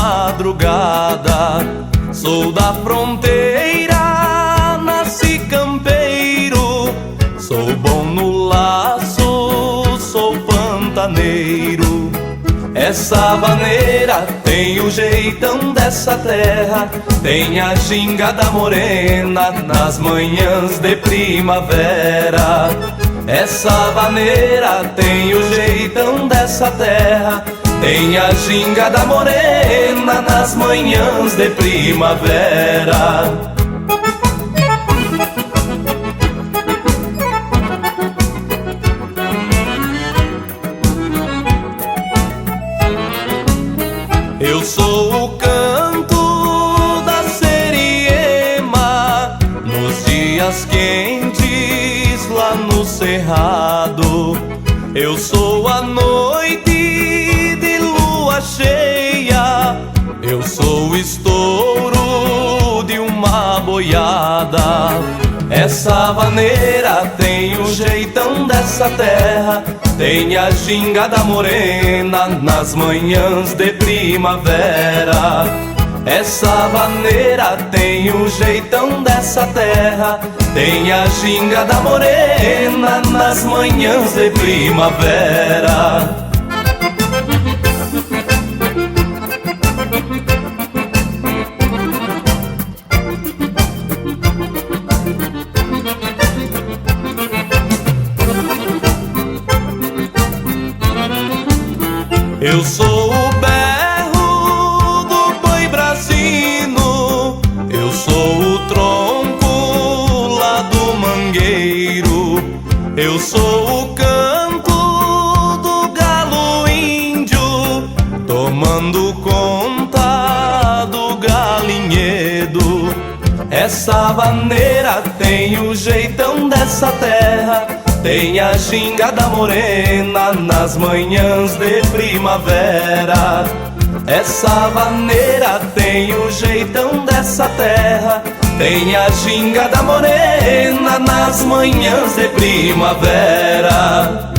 madrugada. Sou da fronteira, nasci campeiro. Sou bom no laço, sou pantaneiro. Essa vaneira tem o jeitão dessa terra, tem a gingada morena nas manhãs de primavera. Essa vaneira tem o jeitão dessa terra, tem a gingada morena nas manhãs de primavera. Eu sou o canto da seriema nos dias quentes lá no cerrado. Eu sou a noite de lua cheia, eu sou o estouro de uma boiada. Essa vaneira tem o jeitão dessa terra, tem a gingada morena nas manhãs de primavera. Essa vaneira tem o jeitão dessa terra, tem a gingada morena nas manhãs de primavera. Eu sou o berro do boi brasino, eu sou o tronco lá do mangueiro, eu sou o canto do galo índio, tomando conta do galinhedo. Essa vaneira tem o jeitão dessa terra, tem a gingada morena nas manhãs de primavera. Essa vaneira tem o jeitão dessa terra, tem a gingada morena nas manhãs de primavera.